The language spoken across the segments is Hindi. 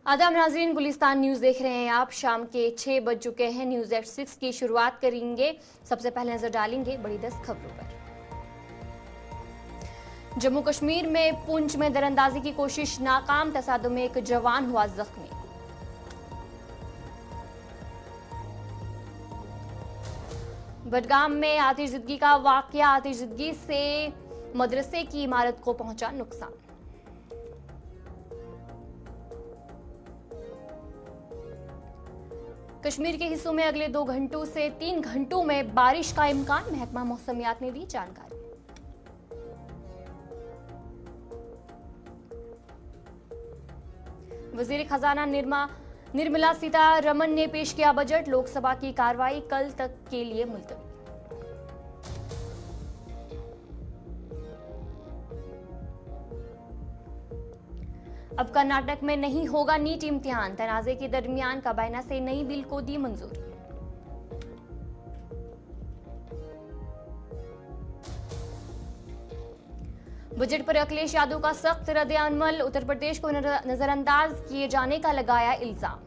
आदाब नाज़रीन, गुलिस्तान न्यूज़ देख रहे हैं आप। शाम के 6 बज चुके हैं। न्यूज़ एट 6 की शुरुआत करेंगे। सबसे पहले नजर डालेंगे बड़ी 10 खबरों पर। जम्मू कश्मीर में पुंछ में दरअंदाजी की कोशिश नाकाम, तसादुम में एक जवान हुआ जख्मी। बडगाम में आतिशजिदगी का वाकया, आतिशजिदगी से मदरसे की इमारत को पहुंचा नुकसान। कश्मीर के हिस्सों में अगले 2 घंटों से 3 घंटों में बारिश का इम्कान, महकमा मौसमियात ने दी जानकारी। वजीर खजाना निर्मला सीतारमण ने पेश किया बजट, लोकसभा की कार्रवाई कल तक के लिए मुलतवी। अब कर्नाटक में नहीं होगा नीट इम्तिहान, तनाजे के दरमियान काबीना से नई बिल को दी मंजूरी। बजट पर अखिलेश यादव का सख्त रद्द-ए-अमल, उत्तर प्रदेश को नजरअंदाज किए जाने का लगाया इल्जाम।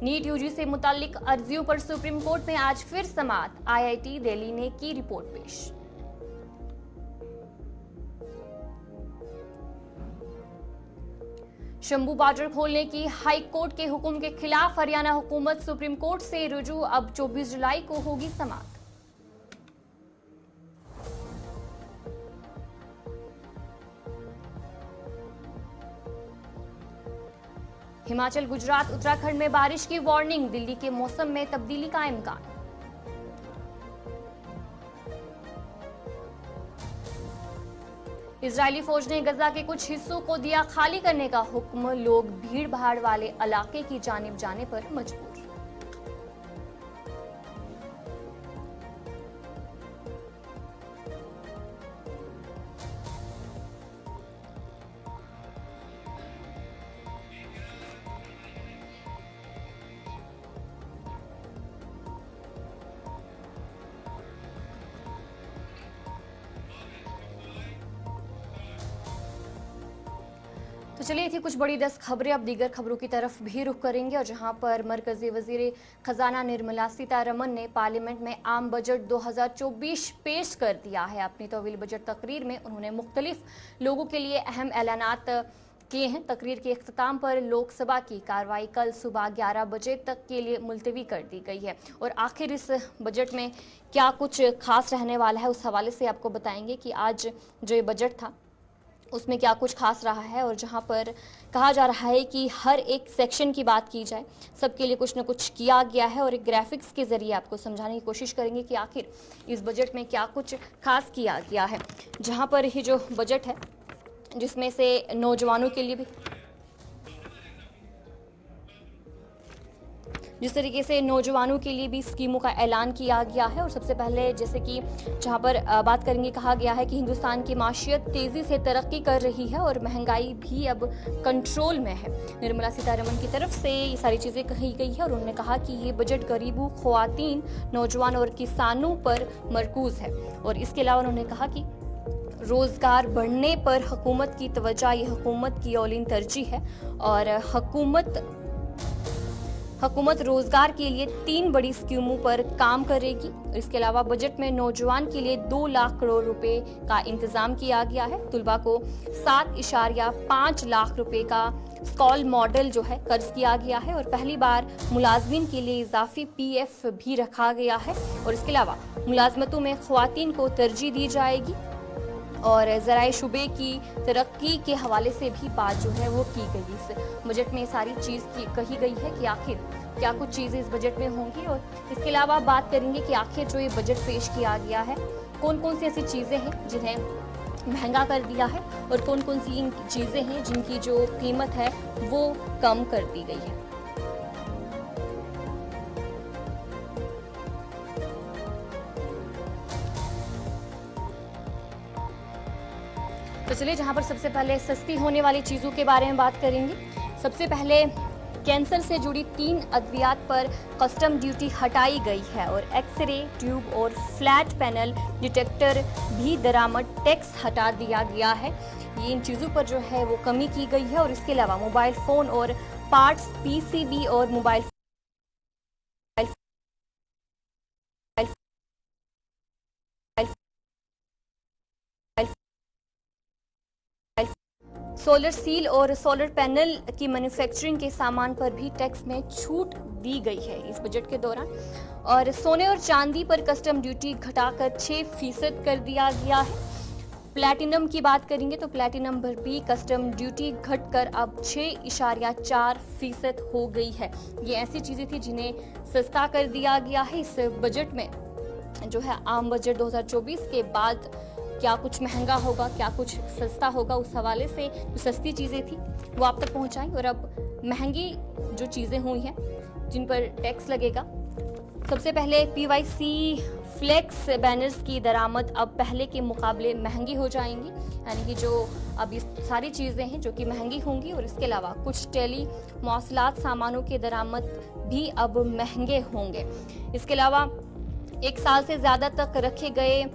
नीट यूजी से मुताल्लिक अर्जियों पर सुप्रीम कोर्ट में आज फिर समाअत, आईआईटी दिल्ली ने की रिपोर्ट पेश। शंभू बॉर्डर खोलने की हाई कोर्ट के हुक्म के खिलाफ हरियाणा हुकूमत सुप्रीम कोर्ट से रुजू, अब 24 जुलाई को होगी समाअत। हिमाचल, गुजरात, उत्तराखंड में बारिश की वार्निंग, दिल्ली के मौसम में तब्दीली का इम्कान। इजरायली फौज ने गजा के कुछ हिस्सों को दिया खाली करने का हुक्म, लोग भीड़ भाड़ वाले इलाके की जानिब जाने पर मजबूर। तो चलिए थी कुछ बड़ी 10 खबरें, अब दीगर खबरों की तरफ भी रुख करेंगे। और जहां पर मरकजी वजीर खजाना निर्मला सीतारमण ने पार्लियामेंट में आम बजट 2024 पेश कर दिया है। अपनी तवील बजट तकरीर में उन्होंने मुख्तलिफ लोगों के लिए अहम ऐलानात किए हैं। तकरीर के इख्तिताम पर लोकसभा की कार्रवाई कल सुबह 11 बजे तक के लिए मुलतवी कर दी गई है। और आखिर इस बजट में क्या कुछ खास रहने वाला है, उस हवाले से आपको बताएंगे कि आज जो ये बजट था उसमें क्या कुछ खास रहा है। और जहां पर कहा जा रहा है कि हर एक सेक्शन की बात की जाए, सबके लिए कुछ न कुछ किया गया है। और एक ग्राफिक्स के जरिए आपको समझाने की कोशिश करेंगे कि आखिर इस बजट में क्या कुछ खास किया गया है। जहां पर ये जो बजट है जिसमें से नौजवानों के लिए भी, जिस तरीके से नौजवानों के लिए भी स्कीमों का ऐलान किया गया है। और सबसे पहले जैसे कि जहां पर बात करेंगे, कहा गया है कि हिंदुस्तान की माशियत तेज़ी से तरक्की कर रही है और महंगाई भी अब कंट्रोल में है। निर्मला सीतारमण की तरफ से ये सारी चीज़ें कही गई है और उन्होंने कहा कि ये बजट गरीबों, ख्वातीन, नौजवान और किसानों पर मरकूज़ है। और इसके अलावा उन्होंने कहा कि रोजगार बढ़ने पर हुकूमत की तवज्जो, ये हुकूमत की औलीन तरजीह है। और हुकूमत रोजगार के लिए 3 बड़ी स्कीमों पर काम करेगी। इसके अलावा बजट में नौजवान के लिए 2 लाख करोड़ रुपए का इंतजाम किया गया है। तुलबा को 7.5 लाख रुपए का स्कॉल मॉडल जो है कर्ज किया गया है। और पहली बार मुलाजमीन के लिए इजाफी PF भी रखा गया है। और इसके अलावा मुलाजमतों में ख्वातीन को तरजीह दी जाएगी। और ज़राए शुबे की तरक्की के हवाले से भी बात जो है वो की गई। इस बजट में सारी चीज़ कही गई है कि आखिर क्या कुछ चीज़ें इस बजट में होंगी। और इसके अलावा बात करेंगे कि आखिर जो ये बजट पेश किया गया है, कौन कौन सी ऐसी चीज़ें हैं जिन्हें महंगा कर दिया है और कौन कौन सी चीज़ें हैं जिनकी जो कीमत है वो कम कर दी गई है। तो चलिए जहां पर सबसे पहले सस्ती होने वाली चीज़ों के बारे में बात करेंगे। सबसे पहले कैंसर से जुड़ी 3 अद्वियात पर कस्टम ड्यूटी हटाई गई है और एक्सरे ट्यूब और फ्लैट पैनल डिटेक्टर भी दरामद टैक्स हटा दिया गया है। ये इन चीज़ों पर जो है वो कमी की गई है और इसके अलावा मोबाइल फ़ोन और पार्ट्स, पीसीबी और मोबाइल सोलर सील और सोलर पैनल की मैन्युफैक्चरिंग के सामान पर भी टैक्स में छूट दी गई है इस बजट के दौरान। और सोने और चांदी पर कस्टम ड्यूटी घटाकर 6% कर दिया गया है। प्लैटिनम की बात करेंगे तो प्लैटिनम पर भी कस्टम ड्यूटी घटकर अब 6.4% हो गई है। ये ऐसी चीजें थी जिन्हें सस्ता कर दिया गया है इस बजट में। जो है आम बजट 2024 के बाद क्या कुछ महंगा होगा, क्या कुछ सस्ता होगा, उस हवाले से जो सस्ती चीज़ें थी वो आप तक पहुंचाई और अब महंगी जो चीज़ें हुई हैं जिन पर टैक्स लगेगा। सबसे पहले पीवाईसी फ्लेक्स बैनर्स की दरामद अब पहले के मुकाबले महंगी हो जाएंगी, यानी कि जो अब ये सारी चीज़ें हैं जो कि महंगी होंगी। और इसके अलावा कुछ टेली मौसलात सामानों के दरामद भी अब महंगे होंगे। इसके अलावा 1 साल से ज़्यादा तक रखे गए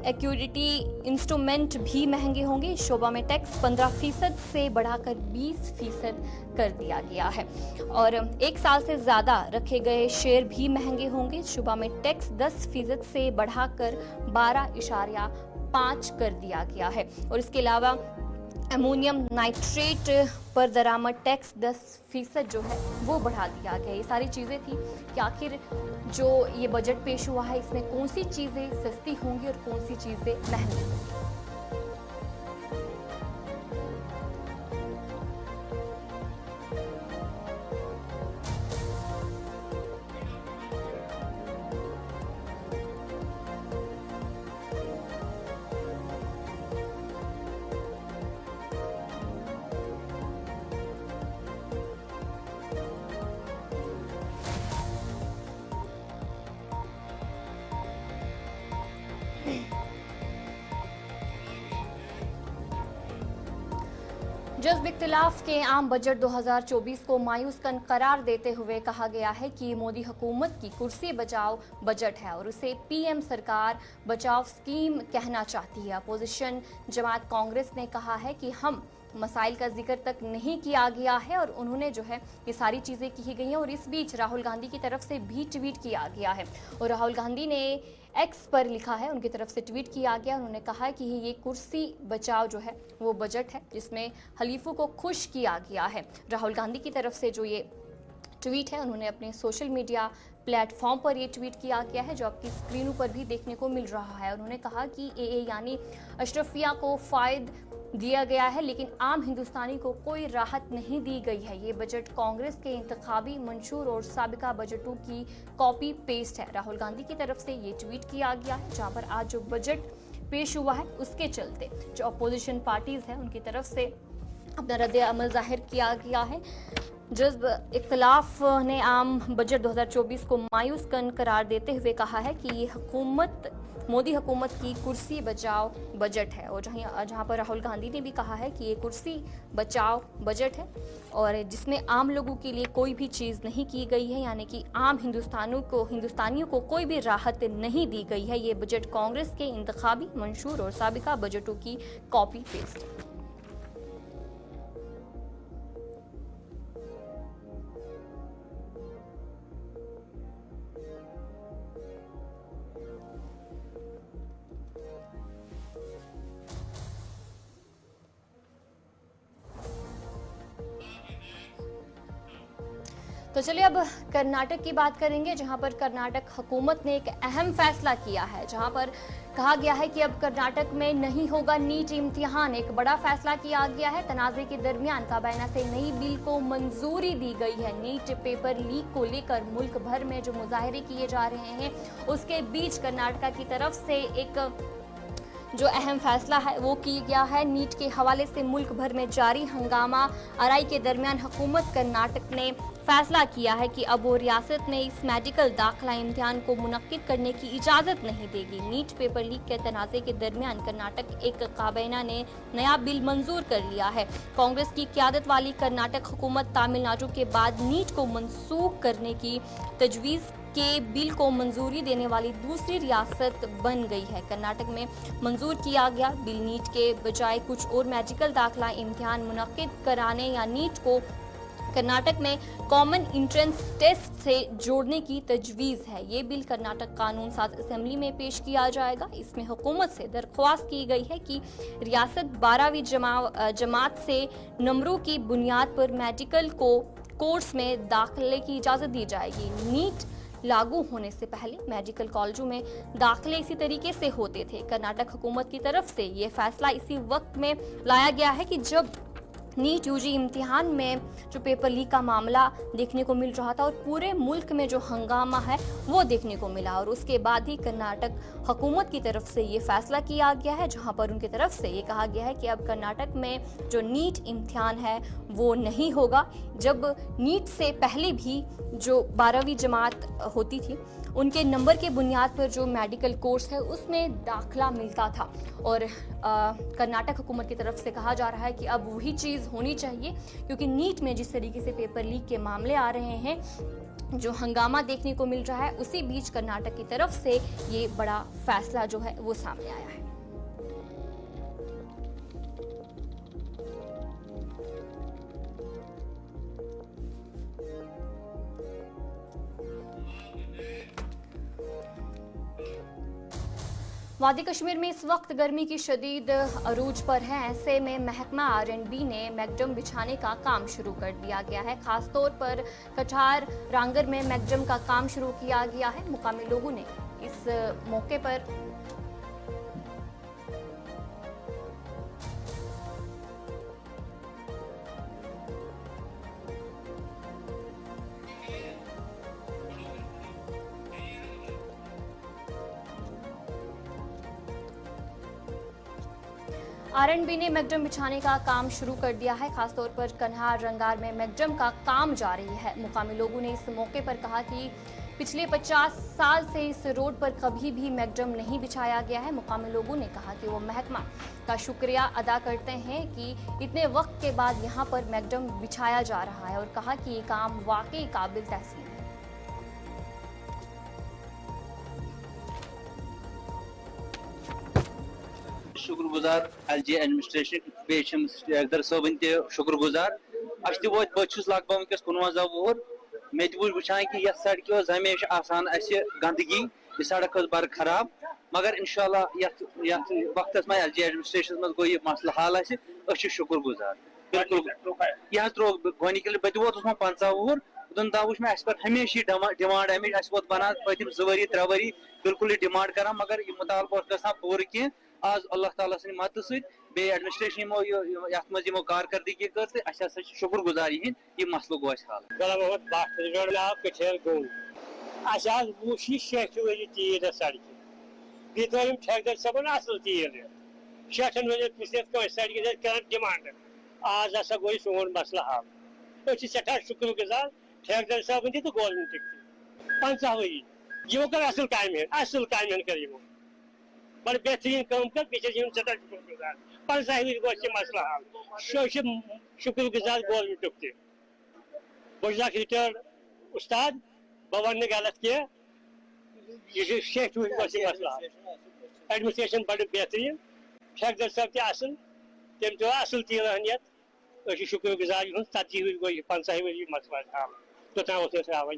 एक्यूरिटी इंस्ट्रूमेंट भी महंगे होंगे। शोबा में टैक्स 15% से बढ़ाकर 20% कर दिया गया है और 1 साल से ज़्यादा रखे गए शेयर भी महंगे होंगे। शोबा में टैक्स 10% से बढ़ाकर 12.5 कर दिया गया है। और इसके अलावा अमोनियम नाइट्रेट पर दरामद टैक्स 10% जो है वो बढ़ा दिया गया। ये सारी चीज़ें थी कि आखिर जो ये बजट पेश हुआ है इसमें कौन सी चीज़ें सस्ती होंगी और कौन सी चीज़ें महंगी होंगी। जज्ब इख्तिलाफ के आम बजट 2024 को मायूस कन करार देते हुए कहा गया है कि मोदी हुकूमत की कुर्सी बचाओ बजट है और उसे पीएम सरकार बचाओ स्कीम कहना चाहती है। अपोजिशन जमात कांग्रेस ने कहा है कि हम मसाइल का जिक्र तक नहीं किया गया है और उन्होंने जो है ये सारी चीज़ें की गई हैं। और इस बीच राहुल गांधी की तरफ से भी ट्वीट किया गया है और राहुल गांधी ने एक्स पर लिखा है, उनकी तरफ से ट्वीट किया गया। उन्होंने कहा है कि ये कुर्सी बचाओ जो है वो बजट है जिसमें हलीफों को खुश किया गया है। राहुल गांधी की तरफ से जो ये ट्वीट है उन्होंने अपने सोशल मीडिया प्लेटफॉर्म पर ये ट्वीट किया गया है जो आपकी स्क्रीनों पर भी देखने को मिल रहा है। उन्होंने कहा कि एए यानी अशरफिया को फायद दिया गया है लेकिन आम हिंदुस्तानी को कोई राहत नहीं दी गई है। ये बजट कांग्रेस के इंतखाबी मंशूर और साबिका बजटों की कॉपी पेस्ट है। राहुल गांधी की तरफ से ये ट्वीट किया गया है जहां पर आज जो बजट पेश हुआ है उसके चलते जो अपोजिशन पार्टीज है उनकी तरफ से अपना रद्द अमल जाहिर किया गया है। जज्ब इख्तिलाफ ने आम बजट 2024 को मायूस कन करार देते हुए कहा है कि ये मोदी हुकूमत की कुर्सी बचाओ बजट है और जहां पर राहुल गांधी ने भी कहा है कि ये कुर्सी बचाओ बजट है और जिसमें आम लोगों के लिए कोई भी चीज़ नहीं की गई है, यानी कि आम हिंदुस्तानियों को कोई भी राहत नहीं दी गई है। ये बजट कांग्रेस के इंतखाबी मंशूर और साबिका बजटों की कॉपी पेस्ट है। तो चलिए अब कर्नाटक की बात करेंगे जहां पर कर्नाटक हुकूमत ने एक अहम फैसला किया है जहां पर कहा गया है कि अब कर्नाटक में नहीं होगा नीट इम्तिहान। एक बड़ा फैसला किया गया है। तनाज़े के दरमियान काबीना से नई बिल को मंजूरी दी गई है। नीट पेपर लीक को लेकर मुल्क भर में जो मुजाहरे किए जा रहे हैं उसके बीच कर्नाटक की तरफ से एक जो अहम फैसला है वो किया गया है। नीट के हवाले से मुल्क भर में जारी हंगामा आराई के दरमियान हुकूमत कर्नाटक ने फैसला किया है कि अब वो रियासत में इस मेडिकल दाखिला इम्तिहान को मुनक्किद करने की इजाज़त नहीं देगी। नीट पेपर लीक के तनाज़े के दरमियान कर्नाटक एक काबीना ने नया बिल मंजूर कर लिया है। कांग्रेस की क़यादत वाली कर्नाटक हुकूमत तमिलनाडु के बाद नीट को मनसूख करने की तजवीज़ के बिल को मंजूरी देने वाली दूसरी रियासत बन गई है। कर्नाटक में मंजूर किया गया बिल नीट के बजाय कुछ और मेडिकल दाखिला इम्तिहान मुनक्किद कराने या नीट को कर्नाटक में कॉमन एंट्रेंस टेस्ट से जोड़ने की तजवीज़ है। ये बिल कर्नाटक कानून साज असेंबली में पेश किया जाएगा। इसमें हुकूमत से दरख्वास्त की गई है कि रियासत 12वीं जमात से नंबरों की बुनियाद पर मेडिकल को कोर्स में दाखिले की इजाज़त दी जाएगी। नीट लागू होने से पहले मेडिकल कॉलेजों में दाखिले इसी तरीके से होते थे। कर्नाटक हुकूमत की तरफ से ये फैसला इसी वक्त में लाया गया है कि जब नीट यूजी इम्तिहान में जो पेपर लीक का मामला देखने को मिल रहा था और पूरे मुल्क में जो हंगामा है वो देखने को मिला, और उसके बाद ही कर्नाटक हुकूमत की तरफ से ये फैसला किया गया है, जहां पर उनकी तरफ से ये कहा गया है कि अब कर्नाटक में जो नीट इम्तिहान है वो नहीं होगा। जब नीट से पहले भी जो 12वीं जमात होती थी उनके नंबर के बुनियाद पर जो मेडिकल कोर्स है उसमें दाखिला मिलता था, और कर्नाटक हुकूमत की तरफ से कहा जा रहा है कि अब वही चीज़ होनी चाहिए, क्योंकि नीट में जिस तरीके से पेपर लीक के मामले आ रहे हैं, जो हंगामा देखने को मिल रहा है, उसी बीच कर्नाटक की तरफ से ये बड़ा फैसला जो है वो सामने आया है। वादी कश्मीर में इस वक्त गर्मी की शदीद अरूज पर है। ऐसे में महकमा आर&बी ने मैकडम बिछाने का काम शुरू कर दिया गया है। खासतौर पर कठार रांगर में मैकडम का काम शुरू किया गया है। मुकामी लोगों ने इस मौके पर आर&बी ने मैकडम बिछाने का काम शुरू कर दिया है। खासतौर पर कन्हार रंगार में मैकडम का काम जारी है। मुकामी लोगों ने इस मौके पर कहा कि पिछले 50 साल से इस रोड पर कभी भी मैकडम नहीं बिछाया गया है। मुकामी लोगों ने कहा कि वो महकमा का शुक्रिया अदा करते हैं कि इतने वक्त के बाद यहाँ पर मैकडम बिछाया जा रहा है, और कहा कि ये काम वाकई काबिल तहसीन है। शुक्रगुजार एलजी एडमिनिस्ट्रेशन बेदर सबन तुक्रगुजार बहुत लग भग वस 55 वोर मे वुचान कि यह सड़क हमेशा आसान गंदगी यह सड़क बर खराब, मगर इंशाल्लाह वक्त में एलजी एडमिनिस्ट्रेशन मज गो यह मसल हल शुक्रगुजार। बिल्कुल यह त्रोग गोनिक बह वोत 50 वोर उदन दा वो हमेशा डिमांड हमेशा वो बनान पतिम 2 वरी 3 वरी बिल्कुल डिमांड कर, मगर यह मुतालबा ग पूर कह आज अल्लाह ताला सद मदद सद एडमिनिस्ट्रेशन यमो कारकर्दगी कर तो शुक्रगुजार यह मसल गो हल वो 6 वरी तीर सड़क बे ठेकेदार सबन असल तीर 6 वरी सड़क कर डिमांड आज हसा गो सोन मसल हल सठा शुक्रगुजार ठेकेदार साहब तो गवर्नमेंट 50 वरी यमो कर असल काम कर बड़ बेहतरीन काम कर सठा शुक्रगुजार 50 वरी गो मसल हल शुक्रगुजार गवर्नमेंट बह रिटायर्ड उस्ताद बह वन गलत कह यह 6 वरी मसल हल एडमिनिस्ट्रेशन बड़ बेहतरीन ठेकेदार साहब तल तम तो असल तीर अहमियत शुक्रगुजार 40 वरी गो 50 वरी मसल हल तोत हावन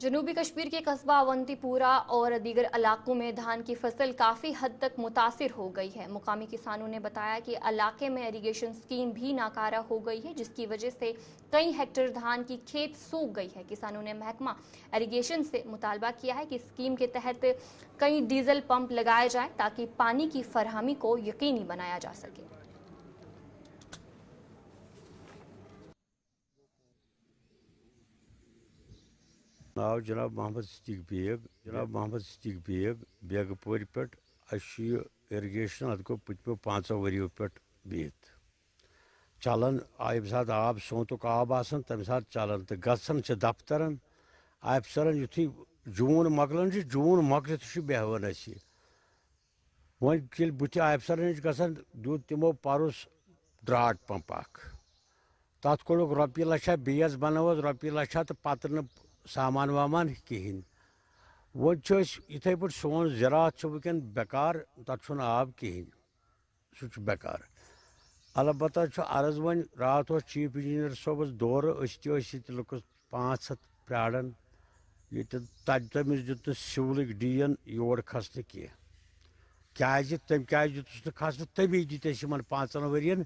जनूबी कश्मीर के कस्बा अवंतीपुरा और दीगर इलाकों में धान की फसल काफ़ी हद तक मुतासिर हो गई है। मुकामी किसानों ने बताया कि इलाके में इरिगेशन स्कीम भी नाकारा हो गई है, जिसकी वजह से कई हेक्टेयर धान की खेत सूख गई है। किसानों ने महकमा इरिगेशन से मुतालबा किया है कि स्कीम के तहत कई डीजल पंप लगाए जाएं ताकि पानी की फरहमी को यकीनी बनाया जा सके। नाव जनाब मोहम्मद सिद्दीक बेग बेगपुर पे इरिगेशन अत गो पुतमो 5 वरियों पे बिहत चलान यम सात आब सोतुक आब आसान तम सात चलान तो गसन दफ्तरन अफसरन युथी जून मकलान जून मकलित बेहवान वो बुथ अफसर नश गसान दुत तमो परस द्राट पंप तथ कोड़क रपी लछा बेस बनोस रपी लछा तो पत न सामान वामान कहें वो इथे पे सोन ज़रात वुन बेकार तथ आब कहें सह बेकार अलबत्ता अर्ज वन रात चीफ इंजीनियर सोबस दौर लुकस 500 प्राड़न ये तमिस दुत सिवल डीन योर खसन कह तम क्या दुतस खसन तमी दित 5 वरियन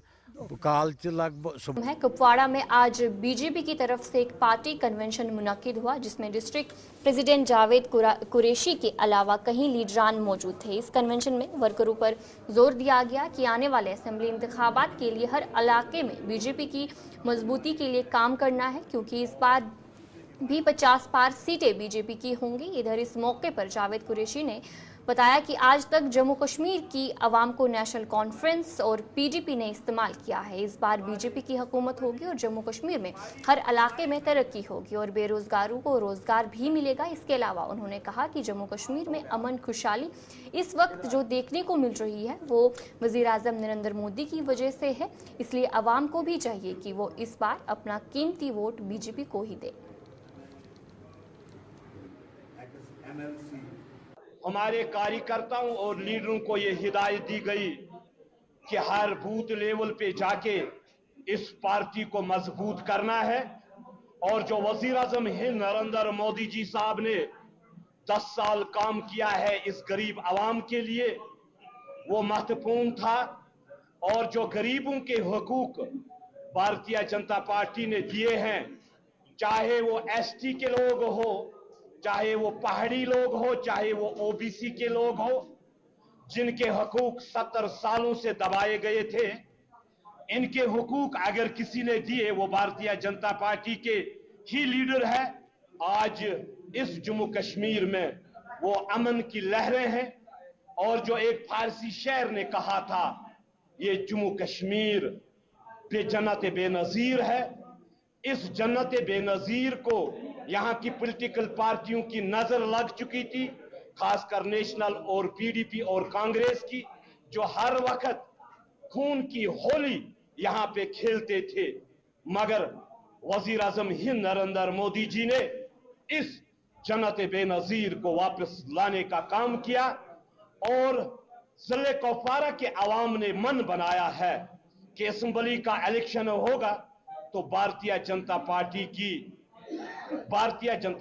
काल लगभग है। कुपवाड़ा में आज बीजेपी की तरफ से एक पार्टी कन्वेंशन मुनक्किद हुआ जिसमें डिस्ट्रिक्ट प्रेसिडेंट जावेद कुरैशी के अलावा कई लीडरान मौजूद थे। इस कन्वेंशन में वर्करों पर जोर दिया गया कि आने वाले असेंबली इंतखाबात के लिए हर इलाके में बीजेपी की मजबूती के लिए काम करना है, क्योंकि इस बार भी 50 पार सीटें बीजेपी की होंगी। इधर इस मौके पर जावेद कुरैशी ने बताया कि आज तक जम्मू कश्मीर की आवाम को नेशनल कॉन्फ्रेंस और पीडीपी ने इस्तेमाल किया है। इस बार बीजेपी की हुकूमत होगी और जम्मू कश्मीर में हर इलाके में तरक्की होगी और बेरोजगारों को रोजगार भी मिलेगा। इसके अलावा उन्होंने कहा कि जम्मू कश्मीर में अमन खुशहाली इस वक्त जो देखने को मिल रही है वो वजीर आजम नरेंद्र मोदी की वजह से है, इसलिए आवाम को भी चाहिए कि वो इस बार अपना कीमती वोट बीजेपी को ही दे। हमारे कार्यकर्ताओं और लीडरों को ये हिदायत दी गई कि हर बूथ लेवल पे जाके इस पार्टी को मजबूत करना है और जो वजीर आजम हिंद नरेंद्र मोदी जी साहब ने 10 साल काम किया है इस गरीब आवाम के लिए वो महत्वपूर्ण था और जो गरीबों के हकूक भारतीय जनता पार्टी ने दिए हैं, चाहे वो एसटी के लोग हो, चाहे वो पहाड़ी लोग हो, चाहे वो ओबीसी के लोग हो, जिनके हकूक 70 सालों से दबाए गए थे, इनके हुकूक अगर किसी ने दिए वो भारतीय जनता पार्टी के ही लीडर है। आज इस जम्मू कश्मीर में वो अमन की लहरें हैं और जो एक फारसी शायर ने कहा था, ये जम्मू कश्मीर जन्नत बेनजीर है। इस जन्नत बेनजीर को यहाँ की पॉलिटिकल पार्टियों की नजर लग चुकी थी, खासकर नेशनल और पीडीपी और कांग्रेस की, जो हर वक्त खून की होली यहाँ पे खेलते थे। मगर वजीर आजम हिंद नरेंद्र मोदी जी ने इस जन्नत बेनजीर को वापस लाने का काम किया और जिले कुपवाड़ा के अवाम ने मन बनाया है कि असेंबली का इलेक्शन होगा तो भारतीय जनता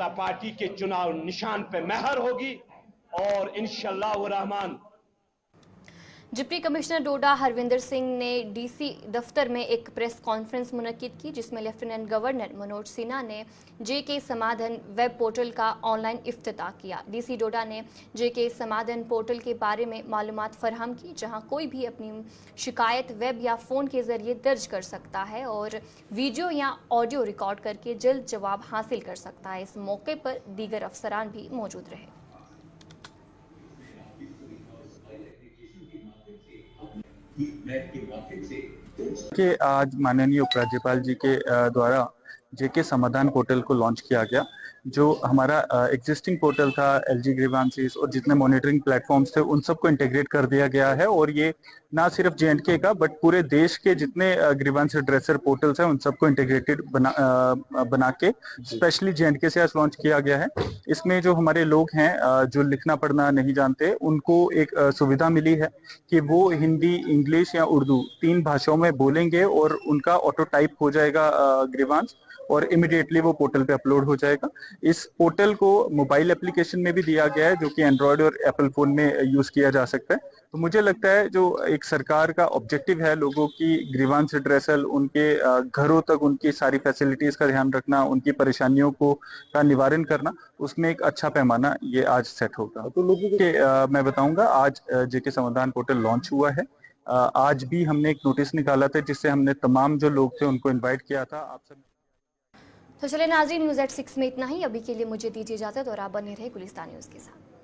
पार्टी के चुनाव निशान पे महर होगी और इंशाअल्लाह रहमान। डिप्टी कमिश्नर डोडा हरविंदर सिंह ने डीसी दफ्तर में एक प्रेस कॉन्फ्रेंस मुनक्किद की, जिसमें लेफ्टिनेंट गवर्नर मनोज सिन्हा ने जेके समाधान वेब पोर्टल का ऑनलाइन इफ्तिताह किया। डीसी डोडा ने जेके समाधान पोर्टल के बारे में मालूमात फराहम की, जहां कोई भी अपनी शिकायत वेब या फ़ोन के जरिए दर्ज कर सकता है और वीडियो या ऑडियो रिकॉर्ड करके जल्द जवाब हासिल कर सकता है। इस मौके पर दीगर अफसरान भी मौजूद रहे। कि आज माननीय उपराज्यपाल जी के द्वारा जेके समाधान पोर्टल को लॉन्च किया गया, जो हमारा एग्जिस्टिंग पोर्टल था एलजी ग्रीवांसेस और जितने मॉनिटरिंग प्लेटफॉर्म्स थे उन सबको इंटीग्रेट कर दिया गया है और ये ना सिर्फ जेएंडके का बट पूरे देश के जितने ग्रीवांस एड्रेसर पोर्टल्स हैं उन सबको इंटीग्रेटेड बना के स्पेशली जेएंडके से आज लॉन्च किया गया है। इसमें जो हमारे लोग हैं जो लिखना पढ़ना नहीं जानते उनको एक सुविधा मिली है कि वो हिंदी, इंग्लिश या उर्दू 3 भाषाओं में बोलेंगे और उनका ऑटो टाइप हो जाएगा ग्रीवांस और इमीडिएटली वो पोर्टल पे अपलोड हो जाएगा। इस पोर्टल को मोबाइल एप्लीकेशन में भी दिया गया है जो कि एंड्रॉयड और एप्पल फोन में यूज किया जा सकता है। तो मुझे लगता है जो एक सरकार का ऑब्जेक्टिव है लोगों की ग्रीवांस रिड्रेसल, उनके घरों तक उनकी सारी फैसिलिटीज का ध्यान रखना, उनकी परेशानियों का निवारण करना, उसमें एक अच्छा पैमाना ये आज सेट होगा। तो लोगों के मैं बताऊंगा आज जेके समाधान पोर्टल लॉन्च हुआ है। आज भी हमने एक नोटिस निकाला था जिससे हमने तमाम जो लोग थे उनको इन्वाइट किया था। आप सब तो चले नाज़रीन, न्यूज़@6 में इतना ही। अभी के लिए मुझे दीजिए इजाजत और आप बने रहे गुलिस्तान न्यूज़ के साथ।